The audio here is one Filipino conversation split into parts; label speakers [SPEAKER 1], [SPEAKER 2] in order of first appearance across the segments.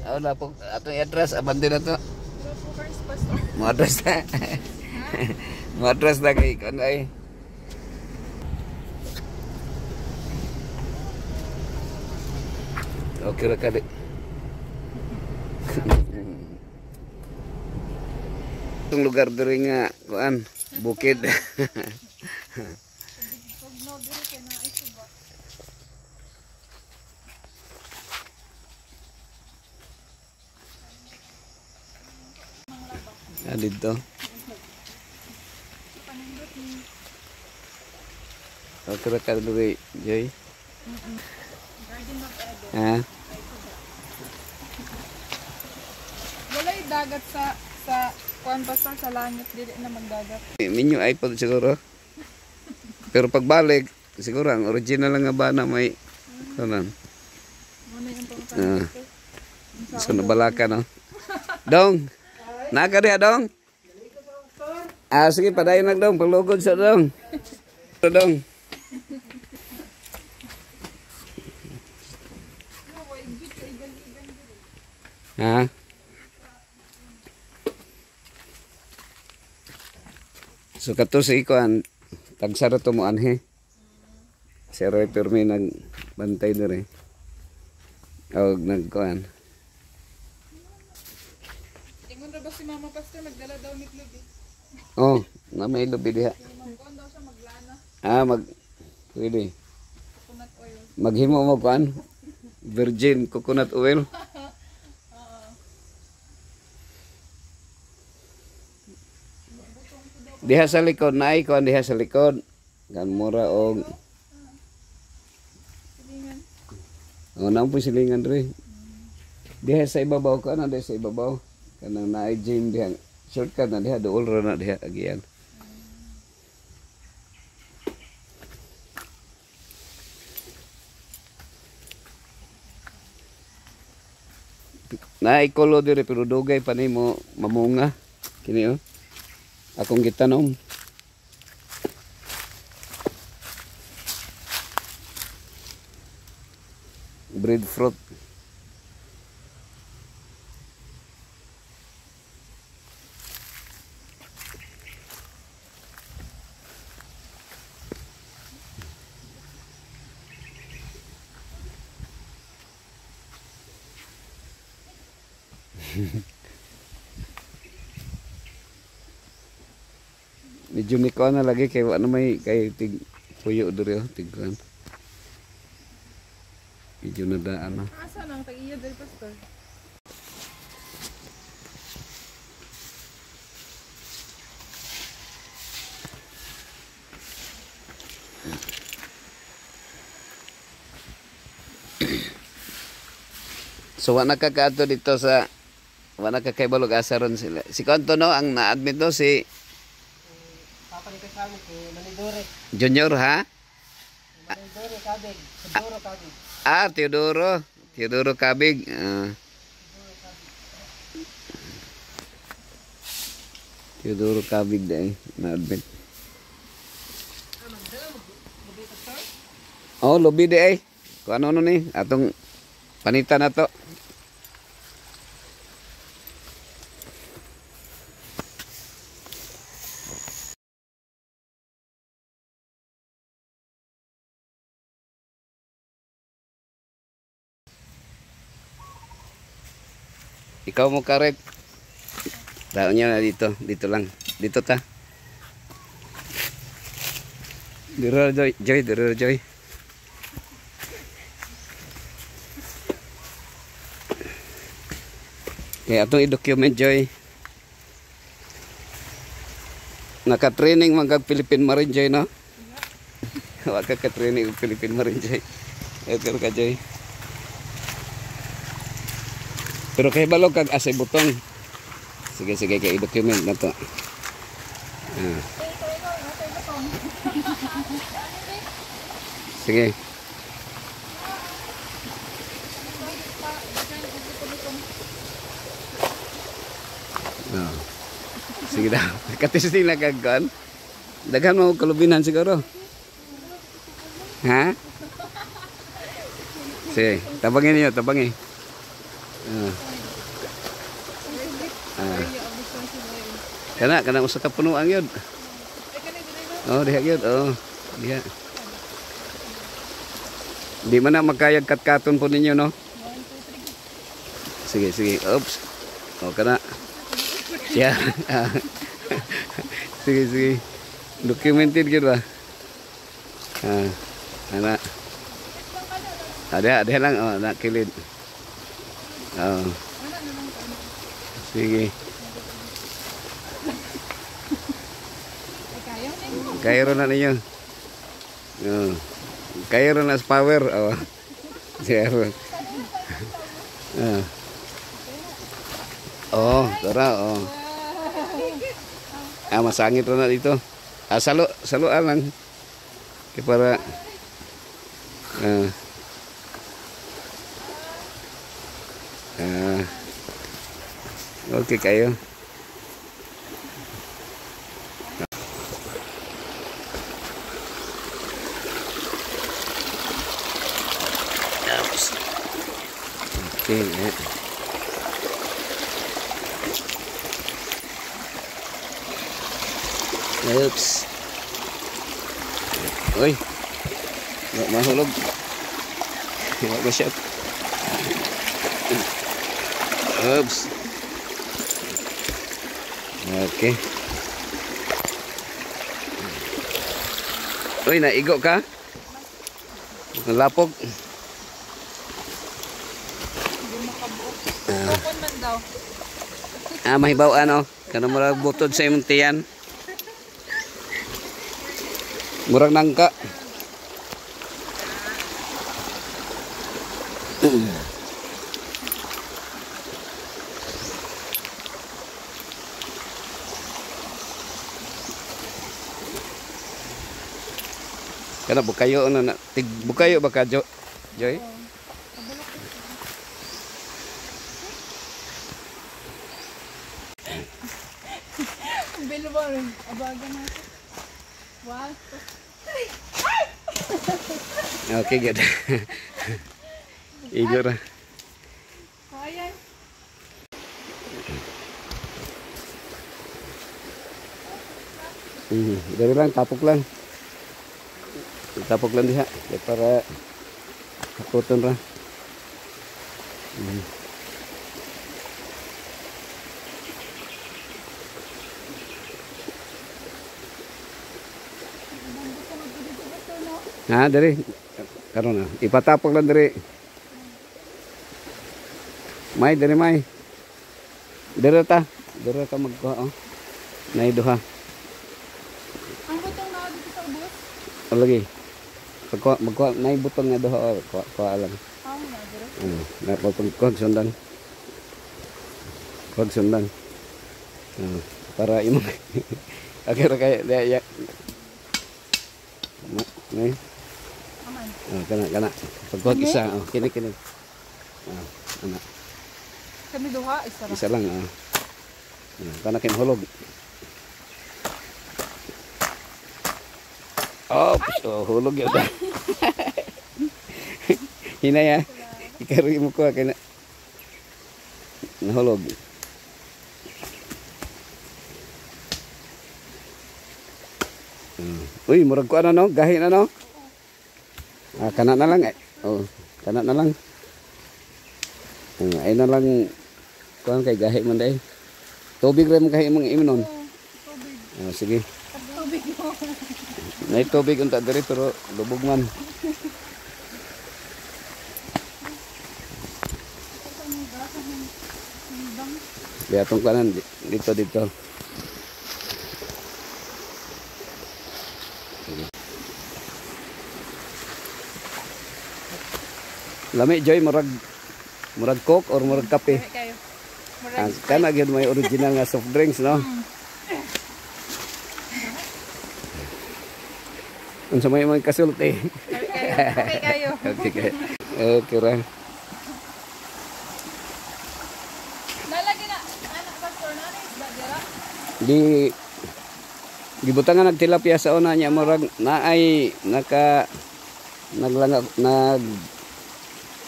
[SPEAKER 1] Wala po atong i-address abante na to. Mo address na. Mo address na kay kan ay. Okay ra kali. Itong lugar diri nga kuan bukid. Dito. Okay ra ka diri, Joy.
[SPEAKER 2] Garden of Eden.
[SPEAKER 1] Ha?
[SPEAKER 2] Walay dagat sa kuan basta sa langit dili na magdagat.
[SPEAKER 1] Minyo iPod siguro. Pero pagbalik siguro ang original lang nga bana may kanan.
[SPEAKER 2] Muna yung pangutang.
[SPEAKER 1] So nabalaka no. Dong. Naga diha dong. Ah sige padayon lang dong paglugod sa dong. Dong. Ha? So kato sa ikuan tagsara to mo anhe. Si Roy Permi nagbantay dire. O nagkuan.
[SPEAKER 2] Ingon ra ba si Mama Pastor magdala daw ni Club.
[SPEAKER 1] Oh, na may lubi diha.
[SPEAKER 2] Magkuan daw siya maglana.
[SPEAKER 1] Ah, pwede.
[SPEAKER 2] Coconut oil.
[SPEAKER 1] Maghimo mo kuan? Virgin coconut oil. Diha sa likod na kuan diha sa likod. Kan mura og
[SPEAKER 2] Silingan.
[SPEAKER 1] oh nang po silingan diri. Diha sa ibabaw ko na diha sa ibabaw. Kanang naay gym diha. Shortcut na diha dool ra na diha agian. Naay kolo diri pero dugay pa nimo mamunga. Kini oh. Akong gitanom. Breadfruit. Medyo may kuha na lagi kay ano may kay tig puyo diri oh tigkuan. Medyo nadaan na.
[SPEAKER 2] Asa nang tag-iya diri Pastor?
[SPEAKER 1] So wala kakaato dito sa wala ka kay balog asaron sila. Si Kanto no ang na-admit no si
[SPEAKER 3] Papa ni kasama si Manidore.
[SPEAKER 1] Junior ha?
[SPEAKER 3] Manidore Kabig. Teodoro Kabig.
[SPEAKER 1] Ah, Teodoro. Teodoro Kabig. Teodoro Kabig dai na-admit. Oh, lobby di ay. Kung ano ni atong panitan na to. Ikaw mo karet. Taon niya na dito. Dito lang. Dito ta. Diro Joy. Joy. Diro Joy. Kaya itong i-document Joy. Naka-training mga Philippine Marine Joy no? Wag ka training ng Philippine Marine Joy. Ito ka Joy. Pero kay balog kag asay butong. Sige sige kay i-document na to. Sige. Sige daw. Katisting na kagkan. Daghan mo kalubinan siguro. Ha? Sige, tabangin niyo, tabangin. Kana usa ka punuan yun. Oh, diha yun. Oh, diha. Di man na magkayag katkaton po ninyo, no? Sige, sige. Oops. Oh, kana. Siya. Sige, sige. Documented yun ba? Ana. Ada lang. Oh, nak kilid. Oh. Sige. Kayo na ninyo. Oh. Kayo na sa power. Oh. Zero. Oh, tara. Oh. Masangit na dito. Salo lang. Kaya para okay kayo. Okay, oops. Uy. Mahulog. Wag ko siya. Oops. Okay. Uy, naigo ka? Lapog.
[SPEAKER 2] Bukon man daw.
[SPEAKER 1] Mahibaw ano? Kanang murag butod sa imong tiyan. Murag nangka. Kana bukayo ano na bukayo ba ka Joy?
[SPEAKER 2] Bilo ba rin? Abaga na. Wow.
[SPEAKER 1] Okay, good. Igor.
[SPEAKER 2] Ayan.
[SPEAKER 1] Dari lang, tapok lang. Tapok lang diha. Para haputon ra. Dari. Karon na. Ipatapok lang dari. Dari may. Dari ta magkuha oh. Nay duha.
[SPEAKER 2] Ang butong na dito sa ubos?
[SPEAKER 1] Lagi. Magkuha nay butong nga duha oh. Kuha lang.
[SPEAKER 2] Na dire.
[SPEAKER 1] Na pagkuha sundan. Kuha sundan. Para imo. Akhir kaya ya. Nay. Kana. Pagkuha isa, kini. Ana.
[SPEAKER 2] Kami duha,
[SPEAKER 1] Isa lang, kana kin hulog. Hulog yun. Hinaya. Ikari mo ko kaya nahulog. Uy, murag ko ano no? Gahi na no? Kana na lang kana na lang. Ay na lang kuan kay gahi man day. Tubig ra mo kahi mong iminon. Tubig. Sige.
[SPEAKER 2] Tubig mo.
[SPEAKER 1] Nay tubig unta diri pero lubog man. Biya tong kanan dito. Lami Joy murag coke or murag kape?
[SPEAKER 2] Kayo.
[SPEAKER 1] Kana gyud may original nga soft drinks no. Unsa may mga kasulti?
[SPEAKER 2] Okay kayo.
[SPEAKER 1] Okay ra.
[SPEAKER 2] Nalagi na anak pastor na ni dira.
[SPEAKER 1] Gibutangan nagtilapia sa una niya murag naay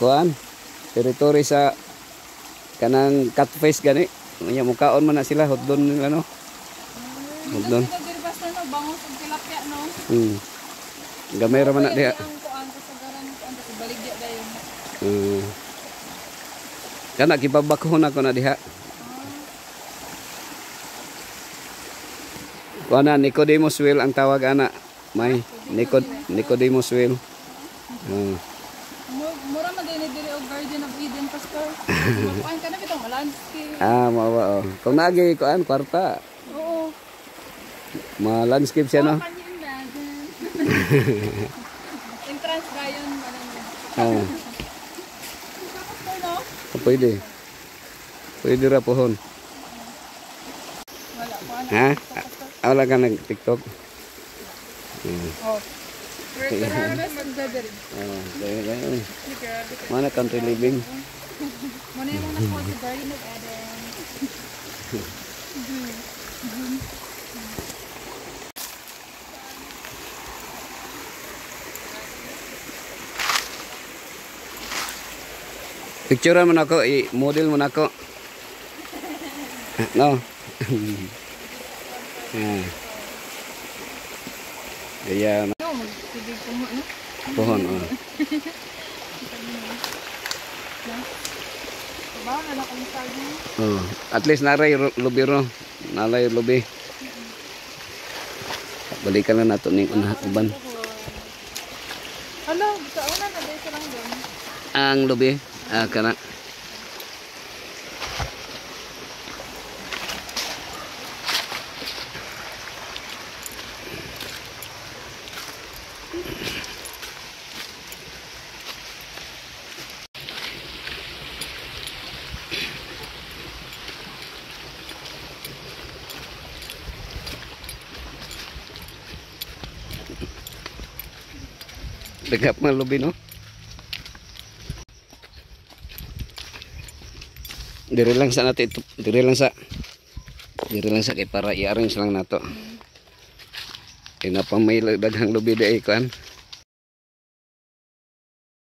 [SPEAKER 1] kuan territory sa kanang catfish gani. Nya mukaon man na sila hotdon ano. Hotdon.
[SPEAKER 2] Sila diri basta no bangus ug tilapia no.
[SPEAKER 1] Gamay ra man na diha.
[SPEAKER 2] Ang kuan kasagaran kuan sa baligya dayon.
[SPEAKER 1] Kana kipabakhon ako na diha. Kuana Nicodemus Well ang tawag ana. May Nicodemus Well.
[SPEAKER 2] Mura man din diri og Garden of Eden pastor. Kuan kana bitong landscape.
[SPEAKER 1] Mawa oh. Kung nagi kuan kwarta.
[SPEAKER 2] Oo.
[SPEAKER 1] Ma-landscape siya no.
[SPEAKER 2] Can you imagine? Entrance gayon pastor no?
[SPEAKER 1] Pwede. Pwede ra pohon.
[SPEAKER 2] Wala kuan.
[SPEAKER 1] Ha? Wala ka nag-TikTok?
[SPEAKER 2] Oh. Harvest magdadari.
[SPEAKER 1] Gaya. Mana country living?
[SPEAKER 2] Muna yung mga nakuha sa Garden of Eden.
[SPEAKER 1] Picture mo na ako, i-model mo na ako. No? Gaya na.
[SPEAKER 2] No, magsigig ko mo, no?
[SPEAKER 1] Pohon, oh.
[SPEAKER 2] Diba? Anak ko sa akin.
[SPEAKER 1] Oh. At least naray lubi ro. Nalay lubi. Balikan na nato ning uban.
[SPEAKER 2] Hello, sa una na dito lang doon.
[SPEAKER 1] Ang lubi, kana. Dagap nga lubi no. Dire lang sa natin ito, dire lang sa kay para i-arrange lang nato. Kaya na pang may daghang lubi dai kuan.